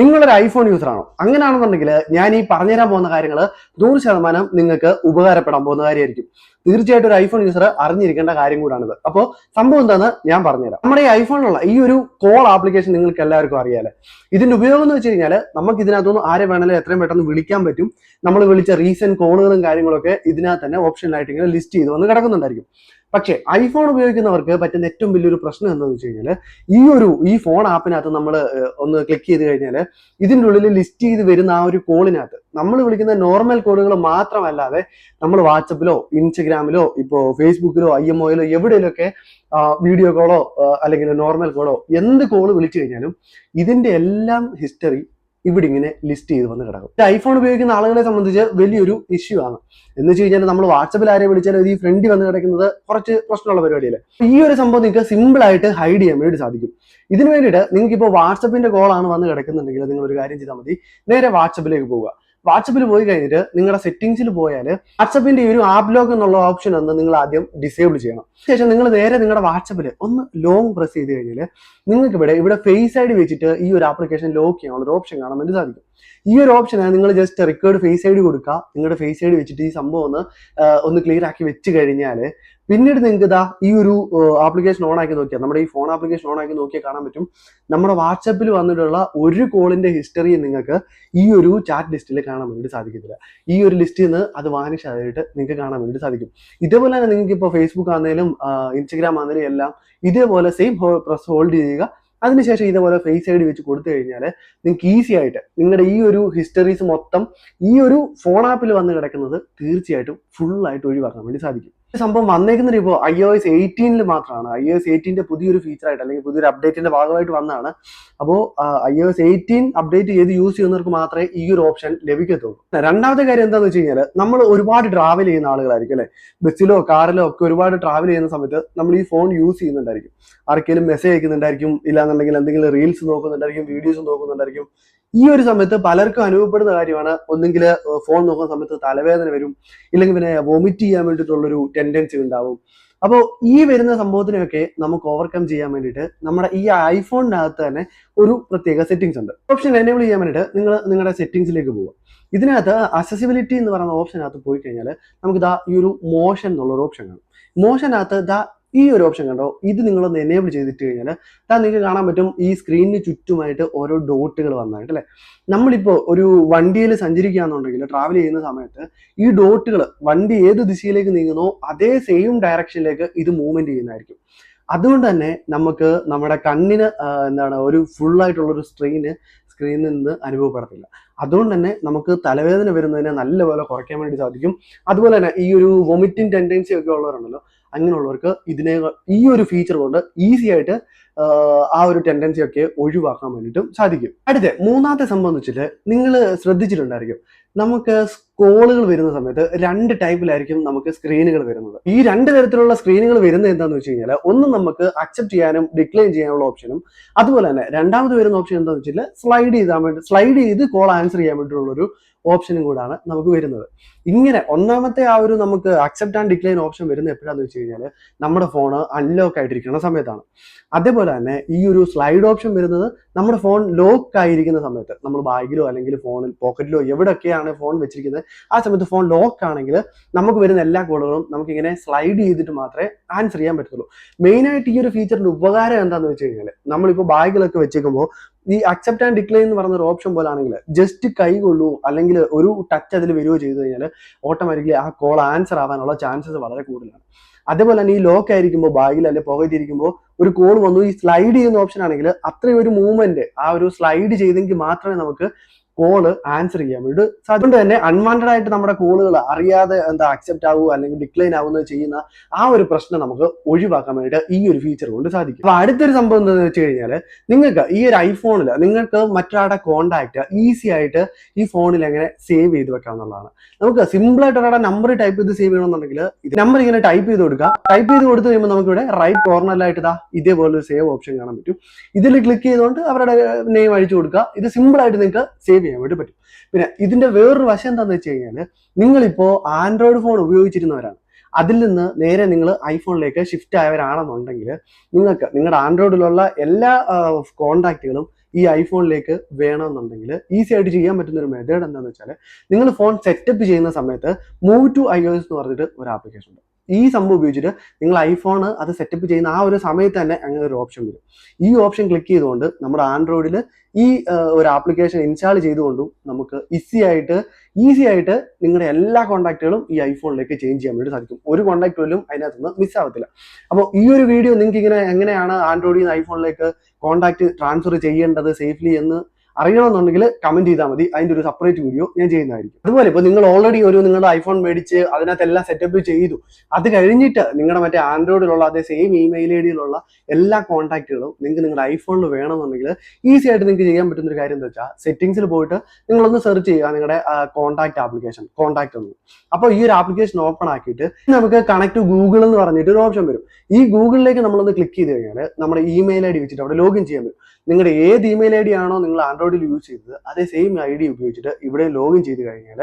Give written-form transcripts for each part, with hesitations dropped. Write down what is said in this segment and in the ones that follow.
നിങ്ങളൊരു iPhone user ആണോ? അങ്ങനെയാണെന്നുണ്ടെങ്കിൽ ഞാൻ ഈ പറഞ്ഞുതരാൻ പോകുന്ന കാര്യങ്ങൾ 100% നിങ്ങൾക്ക് ഉപകാരപ്പെടാൻ പോകുന്ന കാര്യമായിരിക്കും. തീർച്ചയായിട്ടും ഒരു ഐഫോൺ യൂസർ അറിഞ്ഞിരിക്കേണ്ട കാര്യം കൂടാണിത്. അപ്പോൾ സംഭവം എന്താണെന്ന് ഞാൻ പറഞ്ഞുതരാം. നമ്മുടെ ഈ ഐഫോണിലുള്ള ഈ ഒരു കോൾ ആപ്ലിക്കേഷൻ നിങ്ങൾക്ക് എല്ലാവർക്കും അറിയാലോ. ഇതിന്റെ ഉപയോഗം എന്ന് വെച്ച് കഴിഞ്ഞാൽ നമുക്ക് ഇതിനകത്തുനിന്ന് ആരെ വേണമെങ്കിലും എത്രയും പെട്ടെന്ന് വിളിക്കാൻ പറ്റും. നമ്മൾ വിളിച്ച റീസെന്റ് കോളുകളും കാര്യങ്ങളൊക്കെ ഇതിനകത്ത് തന്നെ ഓപ്ഷനിലായിട്ട് ഇങ്ങനെ ലിസ്റ്റ് ചെയ്ത് വന്ന് കിടക്കുന്നുണ്ടായിരിക്കും. പക്ഷേ ഐഫോൺ ഉപയോഗിക്കുന്നവർക്ക് പറ്റുന്ന ഏറ്റവും വലിയൊരു പ്രശ്നം എന്താണെന്ന് വെച്ച് കഴിഞ്ഞാൽ ഈ ഫോൺ ആപ്പിനകത്ത് നമ്മൾ ഒന്ന് ക്ലിക്ക് ചെയ്ത് കഴിഞ്ഞാൽ ഇതിൻ്റെ ഉള്ളിൽ ലിസ്റ്റ് ചെയ്ത് വരുന്ന ആ ഒരു കോളിനകത്ത് നമ്മൾ വിളിക്കുന്ന നോർമൽ കോളുകൾ മാത്രമല്ലാതെ നമ്മൾ വാട്സപ്പിലോ ഇൻസ്റ്റഗ്രാമിലോ ഇപ്പോൾ ഫേസ്ബുക്കിലോ IMOയിലോ എവിടെയെങ്കിലുമൊക്കെ വീഡിയോ കോളോ അല്ലെങ്കിൽ നോർമൽ കോളോ എന്ത് കോള് വിളിച്ചു കഴിഞ്ഞാലും ഇതിന്റെ എല്ലാം ഹിസ്റ്ററി ഇവിടെ ഇങ്ങനെ ലിസ്റ്റ് ചെയ്ത് വന്ന് കിടക്കും. ഐഫോൺ ഉപയോഗിക്കുന്ന ആളുകളെ സംബന്ധിച്ച് വലിയൊരു ഇഷ്യൂ ആണ്. എന്ന് വെച്ച് കഴിഞ്ഞാൽ നമ്മൾ വാട്സപ്പിൽ ആരെ വിളിച്ചാലും ഈ ഫ്രണ്ട് വന്ന് കിടക്കുന്നത് കുറച്ച് പ്രശ്നമുള്ള പരിപാടിയല്ലേ. ഈ ഒരു സംഭവം നിങ്ങൾക്ക് സിമ്പിൾ ആയിട്ട് ഹൈഡ് ചെയ്യാൻ വേണ്ടി സാധിക്കും. ഇതിന് വേണ്ടിയിട്ട് നിങ്ങൾക്ക് ഇപ്പോൾ വാട്സപ്പിന്റെ കോളാണ് വന്ന് കിടക്കുന്നുണ്ടെങ്കിൽ നിങ്ങൾ ഒരു കാര്യം ചെയ്താൽ മതി, നേരെ വാട്സപ്പിലേക്ക് പോവുക. വാട്സപ്പിൽ പോയി കഴിഞ്ഞിട്ട് നിങ്ങളുടെ സെറ്റിംഗ്സിൽ പോയാൽ വാട്സപ്പിന്റെ ഈ ഒരു ആപ്പ് ലോക്ക് എന്നുള്ള ഓപ്ഷൻ ഒന്ന് നിങ്ങൾ ആദ്യം ഡിസേബിൾ ചെയ്യണം. ശേഷം നിങ്ങൾ നേരെ നിങ്ങളുടെ വാട്സപ്പിൽ ഒന്ന് ലോങ് പ്രസ് ചെയ്ത് കഴിഞ്ഞാൽ നിങ്ങൾക്ക് ഇവിടെ ഫേസ് ഐഡി വെച്ചിട്ട് ഈ ഒരു ആപ്ലിക്കേഷൻ ലോക്ക് ചെയ്യാനുള്ള ഒരു ഓപ്ഷൻ കാണാൻ വേണ്ടി സാധിക്കും. ഈ ഒരു ഓപ്ഷന് നിങ്ങൾ ജസ്റ്റ് റിക്കേർഡ് ഫേസ് ഐഡി കൊടുക്കുക. നിങ്ങളുടെ ഫേസ് ഐഡി വെച്ചിട്ട് ഈ സംഭവം ഒന്ന് ക്ലിയർ ആക്കി വെച്ച് കഴിഞ്ഞാൽ പിന്നീട് നിങ്ങൾക്ക് ഇതാ ഈ ഒരു ആപ്ലിക്കേഷൻ ഓൺ ആക്കി നോക്കിയാൽ, നമ്മുടെ ഈ ഫോൺ ആപ്ലിക്കേഷൻ ഓൺ ആക്കി നോക്കിയാൽ കാണാൻ പറ്റും നമ്മുടെ വാട്സപ്പിൽ വന്നിട്ടുള്ള ഒരു കോളിന്റെ ഹിസ്റ്ററി നിങ്ങൾക്ക് ഈ ഒരു ചാറ്റ് ലിസ്റ്റിൽ കാണാൻ വേണ്ടി സാധിക്കത്തില്ല. ഈ ഒരു ലിസ്റ്റിൽ നിന്ന് അത് വാനിഷ് ആയിട്ട് നിങ്ങൾക്ക് കാണാൻ വേണ്ടി സാധിക്കും. ഇതേപോലെ തന്നെ നിങ്ങൾക്ക് ഇപ്പോൾ ഫേസ്ബുക്ക് ആണെങ്കിലും ഇൻസ്റ്റഗ്രാം ആണെങ്കിലും എല്ലാം ഇതേപോലെ സെയിം പ്രസ് ഹോൾഡ് ചെയ്യുക. അതിനുശേഷം ഇതേപോലെ ഫേസ് ഐഡി വെച്ച് കൊടുത്തു കഴിഞ്ഞാൽ നിങ്ങൾക്ക് ഈസി ആയിട്ട് നിങ്ങളുടെ ഈ ഒരു ഹിസ്റ്ററീസ് മൊത്തം ഈ ഒരു ഫോൺ ആപ്പിൽ വന്ന് കിടക്കുന്നത് തീർച്ചയായിട്ടും ഫുള്ളായിട്ട് ഒഴിവാക്കാൻ വേണ്ടി സാധിക്കും. ഈ സംഭവം വന്നേക്കുന്നത് ഇപ്പോൾ iOS 18 മാത്രമാണ്. iOS 18 പുതിയൊരു ഫീച്ചറായിട്ട് അല്ലെങ്കിൽ പുതിയൊരു അപ്ഡേറ്റിന്റെ ഭാഗമായിട്ട് വന്നതാണ്. അപ്പോൾ iOS 18 അപ്ഡേറ്റ് ചെയ്ത് യൂസ് ചെയ്യുന്നവർക്ക് മാത്രമേ ഈ ഒരു ഓപ്ഷൻ ലഭിക്കത്തുള്ളൂ. രണ്ടാമത്തെ കാര്യം എന്താണെന്ന് വെച്ച് കഴിഞ്ഞാൽ നമ്മൾ ഒരുപാട് ട്രാവൽ ചെയ്യുന്ന ആളുകളായിരിക്കും അല്ലെ. ബസ്സിലോ കാറിലോ ഒക്കെ ഒരുപാട് ട്രാവൽ ചെയ്യുന്ന സമയത്ത് നമ്മൾ ഈ ഫോൺ യൂസ് ചെയ്യുന്നുണ്ടായിരിക്കും. ആർക്കെങ്കിലും മെസ്സേജ് അയക്കുന്നുണ്ടായിരിക്കും, ഇല്ലാന്നുണ്ടെങ്കിൽ എന്തെങ്കിലും റീൽസ് നോക്കുന്നുണ്ടായിരിക്കും, വീഡിയോസ് നോക്കുന്നുണ്ടായിരിക്കും. ഈ ഒരു സമയത്ത് പലർക്കും അനുഭവപ്പെടുന്ന കാര്യമാണ്, ഒന്നെങ്കിൽ ഫോൺ നോക്കുന്ന സമയത്ത് തലവേദന വരും, ഇല്ലെങ്കിൽ പിന്നെ വൊമിറ്റ് ചെയ്യാൻ വേണ്ടിയിട്ടുള്ളൊരു ടെൻഡൻസി ഉണ്ടാവും. അപ്പോൾ ഈ വരുന്ന സംഭവത്തിനൊക്കെ നമുക്ക് ഓവർകം ചെയ്യാൻ വേണ്ടിയിട്ട് നമ്മുടെ ഈ ഐഫോണിനകത്ത് തന്നെ ഒരു പ്രത്യേക സെറ്റിംഗ്സ് ഉണ്ട്. ഓപ്ഷൻ എനേബിൾ ചെയ്യാൻ വേണ്ടിയിട്ട് നിങ്ങൾ നിങ്ങളുടെ സെറ്റിംഗ്സിലേക്ക് പോകുക. ഇതിനകത്ത് അക്സസിബിലിറ്റി എന്ന് പറയുന്ന ഓപ്ഷനകത്ത് പോയി കഴിഞ്ഞാൽ നമുക്ക് ഈ ഒരു മോഷൻ എന്നുള്ളൊരു ഓപ്ഷൻ കാണും. മോഷനകത്ത് ഈ ഒരു ഓപ്ഷൻ കണ്ടോ, ഇത് നിങ്ങളൊന്ന് എനേബിൾ ചെയ്തിട്ട് കഴിഞ്ഞാൽ നിങ്ങൾക്ക് കാണാൻ പറ്റും ഈ സ്ക്രീനിന് ചുറ്റുമായിട്ട് ഓരോ ഡോട്ടുകൾ വന്നായിട്ട് അല്ലെ. നമ്മളിപ്പോൾ ഒരു വണ്ടിയിൽ സഞ്ചരിക്കുകയാണെന്നുണ്ടെങ്കിൽ ട്രാവൽ ചെയ്യുന്ന സമയത്ത് ഈ ഡോട്ടുകൾ വണ്ടി ഏത് ദിശയിലേക്ക് നീങ്ങുന്നോ അതേ സെയിം ഡയറക്ഷനിലേക്ക് ഇത് മൂവ്മെന്റ് ചെയ്യുന്നതായിരിക്കും. അതുകൊണ്ട് തന്നെ നമുക്ക് നമ്മുടെ കണ്ണിന് ഒരു ഫുള്ളായിട്ടുള്ളൊരു സ്ക്രീനിൽ നിന്ന് അനുഭവപ്പെടത്തില്ല. അതുകൊണ്ട് തന്നെ നമുക്ക് തലവേദന വരുന്നതിനെ നല്ലപോലെ കുറയ്ക്കാൻ വേണ്ടി സാധിക്കും. അതുപോലെ തന്നെ ഈ ഒരു വൊമിറ്റിംഗ് ടെൻഡൻസി ഒക്കെ ഉള്ളവരുണ്ടല്ലോ, അങ്ങനെയുള്ളവർക്ക് ഈ ഒരു ഫീച്ചർ കൊണ്ട് ഈസി ആയിട്ട് ആ ഒരു ടെൻഡൻസി ഒക്കെ ഒഴിവാക്കാൻ വേണ്ടിയിട്ടും സാധിക്കും. മൂന്നാമത്തെ സംഭവം എന്ന് വെച്ചിട്ട് നിങ്ങൾ ശ്രദ്ധിച്ചിട്ടുണ്ടായിരിക്കും, നമുക്ക് കോളുകൾ വരുന്ന സമയത്ത് 2 ടൈപ്പിലായിരിക്കും നമുക്ക് സ്ക്രീനുകൾ വരുന്നത്. ഈ 2 തരത്തിലുള്ള സ്ക്രീനുകൾ വരുന്നത് എന്താണെന്ന് വെച്ച് കഴിഞ്ഞാൽ, ഒന്ന് നമുക്ക് അക്സെപ്റ്റ് ചെയ്യാനും ഡിക്ലൈൻ ചെയ്യാനുള്ള ഓപ്ഷനും, അതുപോലെ തന്നെ രണ്ടാമത് വരുന്ന ഓപ്ഷൻ എന്താണെന്ന് വെച്ചാൽ സ്ലൈഡ് ചെയ്ത് കോൾ ആൻസർ ചെയ്യാൻ വേണ്ടിയിട്ടുള്ളൊരു ഓപ്ഷനും കൂടാണ് നമുക്ക് വരുന്നത്. ഇങ്ങനെ ഒന്നാമത്തെ ആ ഒരു നമുക്ക് അക്സെപ്റ്റ് ആൻഡ് ഡിക്ലൈൻ ഓപ്ഷൻ വരുന്നത് എപ്പോഴാന്ന് വെച്ച് കഴിഞ്ഞാൽ നമ്മുടെ ഫോൺ അൺലോക്ക് ആയിട്ടിരിക്കുന്ന സമയത്താണ്. അതേപോലെ തന്നെ ഈ ഒരു സ്ലൈഡ് ഓപ്ഷൻ വരുന്നത് നമ്മുടെ ഫോൺ ലോക്ക് ആയിരിക്കുന്ന സമയത്ത്, നമ്മൾ ബാഗിലോ അല്ലെങ്കിൽ ഫോണിൽ പോക്കറ്റിലോ എവിടെയൊക്കെയാണ് ഫോൺ വെച്ചിരിക്കുന്നത് ആ സമയത്ത് ഫോൺ ലോക്ക് ആണെങ്കിൽ നമുക്ക് വരുന്ന എല്ലാ കോളുകളും നമുക്ക് ഇങ്ങനെ സ്ലൈഡ് ചെയ്തിട്ട് മാത്രമേ ആൻസർ ചെയ്യാൻ പറ്റത്തുള്ളൂ. മെയിനായിട്ട് ഈ ഒരു ഫീച്ചറിന്റെ ഉപകാരം എന്താണെന്ന് വെച്ച് കഴിഞ്ഞാൽ, നമ്മളിപ്പോൾ ബാഗിലൊക്കെ വെച്ചേക്കുമ്പോൾ ഈ അക്സെപ്റ്റ് ആൻഡ് ഡിക്ലൈൻ എന്ന് പറയുന്ന ഒരു ഓപ്ഷൻ പോലെ ആണെങ്കിൽ ജസ്റ്റ് കൈ കൊള്ളൂ അല്ലെങ്കിൽ ഒരു ടച്ച് അതിൽ വരികയോ ചെയ്തു കഴിഞ്ഞാൽ ഓട്ടോമാറ്റിക്കലി ആ കോൾ ആൻസർ ആവാനുള്ള ചാൻസസ് വളരെ കൂടുതലാണ്. അതേപോലെ തന്നെ ഈ ലോക്ക് ആയിരിക്കുമ്പോൾ ബാഗിൽ അല്ലെങ്കിൽ പോകറ്റിരിക്കുമ്പോൾ ഒരു കോൾ വന്നു, ഈ സ്ലൈഡ് ചെയ്യുന്ന ഓപ്ഷൻ ആണെങ്കിൽ അത്രയും ഒരു മൂവ്മെന്റ് ആ ഒരു സ്ലൈഡ് ചെയ്തെങ്കിൽ മാത്രമേ നമുക്ക് കോള് ആൻസർ ചെയ്യാൻ വേണ്ടി. അതുകൊണ്ട് തന്നെ അൺവാണ്ടഡ് ആയിട്ട് നമ്മുടെ കോളുകൾ അറിയാതെ അക്സെപ്റ്റ് ആവുക അല്ലെങ്കിൽ ഡിക്ലൈൻ ആവുന്നത് ചെയ്യുന്ന ആ ഒരു പ്രശ്നം നമുക്ക് ഒഴിവാക്കാൻ വേണ്ടിയിട്ട് ഈ ഒരു ഫീച്ചർ കൊണ്ട് സാധിക്കും. അപ്പൊ അടുത്തൊരു സംഭവം എന്താണെന്ന് വെച്ച് കഴിഞ്ഞാൽ, നിങ്ങൾക്ക് ഈ ഒരു ഐഫോണിൽ നിങ്ങൾക്ക് മറ്റൊരാളുടെ കോണ്ടാക്ട് ഈസി ആയിട്ട് ഈ ഫോണിൽ എങ്ങനെ സേവ് ചെയ്ത് വെക്കാം എന്നുള്ളതാണ്. നമുക്ക് സിമ്പിൾ ആയിട്ട് ഒരാളുടെ നമ്പർ ടൈപ്പ് ചെയ്ത് സേവ് ചെയ്യണമെന്നുണ്ടെങ്കിൽ നമ്പർ ഇങ്ങനെ ടൈപ്പ് ചെയ്ത് കൊടുക്കുക. ടൈപ്പ് ചെയ്ത് കൊടുത്തു കഴിയുമ്പോൾ നമുക്ക് ഇവിടെ റൈറ്റ് കോർണറിലായിട്ട് ഇതേപോലെ ഒരു സേവ് ഓപ്ഷൻ കാണാൻ പറ്റും. ഇതിൽ ക്ലിക്ക് ചെയ്തുകൊണ്ട് അവരുടെ നെയിം അടിച്ചു കൊടുക്കുക. ഇത് സിമ്പിൾ ആയിട്ട് നിങ്ങൾക്ക് സേവ് ചെയ്യാൻ വേണ്ടി പറ്റും. പിന്നെ ഇതിന്റെ വേറൊരു വശം എന്താണെന്ന് വെച്ച് കഴിഞ്ഞാൽ, നിങ്ങളിപ്പോ ആൻഡ്രോയിഡ് ഫോൺ ഉപയോഗിച്ചിരുന്നവരാണ്, അതിൽ നിന്ന് നേരെ നിങ്ങൾ ഐഫോണിലേക്ക് ഷിഫ്റ്റ് ആയവരാണെന്നുണ്ടെങ്കിൽ നിങ്ങൾക്ക് നിങ്ങളുടെ ആൻഡ്രോയിഡിലുള്ള എല്ലാ കോണ്ടാക്റ്റുകളും ഈ ഐഫോണിലേക്ക് വേണമെന്നുണ്ടെങ്കിൽ ഈസി ആയിട്ട് ചെയ്യാൻ പറ്റുന്ന ഒരു മെത്തേഡ് എന്താണെന്ന് വെച്ചാൽ, നിങ്ങൾ ഫോൺ സെറ്റപ്പ് ചെയ്യുന്ന സമയത്ത് മൂവ് ടു iOS എന്ന് പറഞ്ഞിട്ട് ഒരു ആപ്ലിക്കേഷൻ ഉണ്ട്. ഈ സംഭവം ഉപയോഗിച്ചിട്ട് നിങ്ങൾ ഐഫോൺ അത് സെറ്റപ്പ് ചെയ്യുന്ന ആ ഒരു സമയത്ത് തന്നെ അങ്ങനെ ഒരു ഓപ്ഷൻ വരും. ഈ ഓപ്ഷൻ ക്ലിക്ക് ചെയ്തുകൊണ്ട് നമ്മുടെ ആൻഡ്രോയിഡിൽ ഈ ഒരു ആപ്ലിക്കേഷൻ ഇൻസ്റ്റാൾ ചെയ്തുകൊണ്ടും നമുക്ക് ഈസി ആയിട്ട് നിങ്ങളുടെ എല്ലാ കോൺടാക്റ്റുകളും ഈ ഐഫോണിലേക്ക് ചേഞ്ച് ചെയ്യാൻ വേണ്ടി സാധിക്കും. ഒരു കോൺടാക്ട് പോലും അതിനകത്തുനിന്ന് മിസ്സാവത്തില്ല. അപ്പോൾ ഈ ഒരു വീഡിയോ നിങ്ങൾക്ക് ഇങ്ങനെ എങ്ങനെയാണ് ആൻഡ്രോയിഡിൽ നിന്ന് ഐഫോണിലേക്ക് കോൺടാക്ട് ട്രാൻസ്ഫർ ചെയ്യേണ്ടത് സേഫ്ലി എന്ന് അറിയണമെന്നുണ്ടെങ്കിൽ കമന്റ് ചെയ്താൽ മതി. അതിന്റെ ഒരു സെപ്പറേറ്റ് വീഡിയോ ഞാൻ ചെയ്യുന്നതായിരിക്കും. അതുപോലെ ഇപ്പോൾ നിങ്ങൾ ഓൾറെഡി നിങ്ങളുടെ ഐഫോൺ മേടിച്ച് അതിനകത്തെല്ലാം സെറ്റപ്പ് ചെയ്തു, അത് കഴിഞ്ഞിട്ട് നിങ്ങളുടെ മറ്റേ ആൻഡ്രോയിഡിലുള്ള അതേ സെയിം ഇമെയിൽ ഐ ഡിയിലുള്ള എല്ലാ കോൺടാക്റ്റുകളും നിങ്ങൾക്ക് നിങ്ങളുടെ ഐഫോണിൽ വേണമെന്നുണ്ടെങ്കിൽ ഈസി ആയിട്ട് നിങ്ങൾക്ക് ചെയ്യാൻ പറ്റുന്ന ഒരു കാര്യം എന്താ വെച്ചാൽ, സെറ്റിംഗ്സിൽ പോയിട്ട് നിങ്ങളൊന്ന് സെർച്ച് ചെയ്യുക നിങ്ങളുടെ കോൺടാക്ട് ആപ്ലിക്കേഷൻ കോൺടാക്ട് ഒന്ന്. അപ്പോൾ ഈ ഒരു ആപ്ലിക്കേഷൻ ഓപ്പൺ ആക്കിയിട്ട് നമുക്ക് കണക്ട് ടു ഗൂഗിൾ എന്ന് പറഞ്ഞിട്ട് ഒരു ഓപ്ഷൻ വരും. ഈ ഗൂഗിളിലേക്ക് നമ്മളൊന്ന് ക്ലിക്ക് ചെയ്ത് കഴിഞ്ഞാൽ നമ്മുടെ ഇമെയിൽ ഐ ഡി വെച്ചിട്ട് അവിടെ ലോഗിൻ ചെയ്യാൻ പറ്റും. നിങ്ങളുടെ ഏത് ഇമെയിൽ ഐ ഡി ആണോ നിങ്ങൾ ആൻഡ്രോയിഡിൽ യൂസ് ചെയ്തത് അതേ സെയിം ഐ ഡി ഉപയോഗിച്ചിട്ട് ഇവിടെ ലോഗിൻ ചെയ്ത് കഴിഞ്ഞാൽ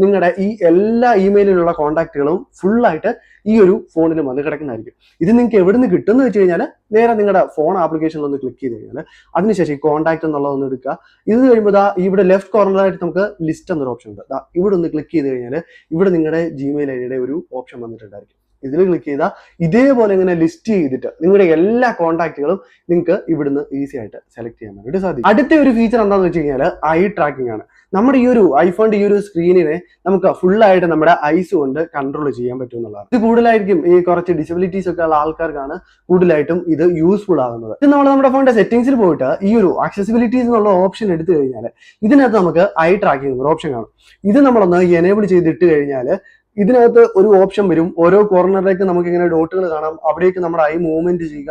നിങ്ങളുടെ ഈ എല്ലാ ഇമെയിലിലുള്ള കോൺടാക്റ്റുകളും ഫുള്ളായിട്ട് ഈ ഒരു ഫോണിൽ വന്ന് കിടക്കുന്നതായിരിക്കും. ഇത് നിങ്ങൾക്ക് എവിടെ നിന്ന് കിട്ടുമെന്ന് വെച്ച് കഴിഞ്ഞാൽ, നേരെ നിങ്ങളുടെ ഫോൺ ആപ്ലിക്കേഷനിൽ ഒന്ന് ക്ലിക്ക് ചെയ്ത് കഴിഞ്ഞാൽ അതിനുശേഷം ഈ കോൺടാക്ട് എന്നുള്ളതൊന്ന് എടുക്കുക. ഇത് കഴിയുമ്പോൾ ഇവിടെ ലെഫ്റ്റ് കോർണറായിട്ട് നമുക്ക് ലിസ്റ്റ് എന്നൊരു ഓപ്ഷൻ ഉണ്ട്. ഇവിടെ ഒന്ന് ക്ലിക്ക് ചെയ്ത് കഴിഞ്ഞാൽ ഇവിടെ നിങ്ങളുടെ ജിമെയിൽ ഐ ഡിയുടെ ഒരു ഓപ്ഷൻ വന്നിട്ടുണ്ടായിരിക്കും. ഇതിൽ ക്ലിക്ക് ചെയ്താൽ ഇതേപോലെ ഇങ്ങനെ ലിസ്റ്റ് ചെയ്തിട്ട് നിങ്ങളുടെ എല്ലാ കോൺടാക്റ്റുകളും നിങ്ങൾക്ക് ഇവിടുന്ന് ഈസി ആയിട്ട് സെലക്ട് ചെയ്യാൻ വേണ്ടിയിട്ട് സാധിക്കും. അടുത്ത ഒരു ഫീച്ചർ എന്താണെന്ന് വെച്ച് കഴിഞ്ഞാൽ ഐ ട്രാക്കിംഗ് ആണ്. നമ്മുടെ ഈ ഒരു ഐഫോണിന്റെ ഈ ഒരു സ്ക്രീനിനെ നമുക്ക് ഫുള്ളായിട്ട് നമ്മുടെ ഐസ് കൊണ്ട് കൺട്രോൾ ചെയ്യാൻ പറ്റും എന്നുള്ളതാണ്. ഇത് കൂടുതലായിരിക്കും ഈ കുറച്ച് ഡിസബിലിറ്റീസ് ഒക്കെ ഉള്ള ആൾക്കാർക്കാണ് കൂടുതലായിട്ടും ഇത് യൂസ്ഫുൾ ആകുന്നത്. ഇത് നമ്മൾ നമ്മുടെ ഫോണിന്റെ സെറ്റിംഗ്സിൽ പോയിട്ട് ഈ ഒരു ആക്സസിബിലിറ്റീസ് എന്നുള്ള ഓപ്ഷൻ എടുത്തു കഴിഞ്ഞാൽ ഇതിനകത്ത് നമുക്ക് ഐ ട്രാക്കിംഗ് എന്നൊരു ഓപ്ഷൻ കാണും. ഇത് നമ്മളൊന്ന് എനേബിൾ ചെയ്തിട്ട് കഴിഞ്ഞാൽ ഇതിനകത്ത് ഒരു ഓപ്ഷൻ വരും. ഓരോ കോർണറിലേക്ക് നമുക്ക് ഇങ്ങനെ ഡോട്ടുകൾ കാണാം. അവിടേക്ക് നമ്മുടെ ഐ മൂവ്മെന്റ് ചെയ്യുക.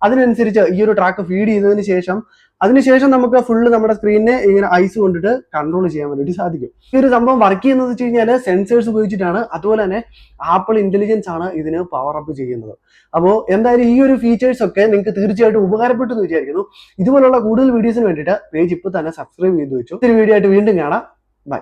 അതിനനുസരിച്ച് ഈ ഒരു ട്രാക്ക് ഫീഡ് ചെയ്തതിന് ശേഷം അതിനുശേഷം നമുക്ക് ഫുള്ള് നമ്മുടെ സ്ക്രീനിനെ ഇങ്ങനെ ഐസ് കൊണ്ടിട്ട് കൺട്രോൾ ചെയ്യാൻ വേണ്ടിയിട്ട് സാധിക്കും. ഈ ഒരു സംഭവം വർക്ക് ചെയ്യുന്നത് വെച്ച് കഴിഞ്ഞാൽ സെൻസേഴ്സ് ഉപയോഗിച്ചിട്ടാണ്. അതുപോലെ തന്നെ ആപ്പിൾ ഇന്റലിജൻസ് ആണ് ഇതിന് പവർ അപ്പ് ചെയ്യുന്നത്. അപ്പോൾ എന്തായാലും ഈ ഒരു ഫീച്ചേഴ്സ് ഒക്കെ നിങ്ങൾക്ക് തീർച്ചയായിട്ടും ഉപകാരപ്പെട്ടു എന്ന് വിചാരിക്കുന്നു. ഇതുപോലുള്ള കൂടുതൽ വീഡിയോസിന് വേണ്ടിയിട്ട് പേജ് ഇപ്പോൾ തന്നെ സബ്സ്ക്രൈബ് ചെയ്ത് വെച്ചു. ഒരു വീഡിയോ ആയിട്ട് വീണ്ടും കാണാം. ബൈ.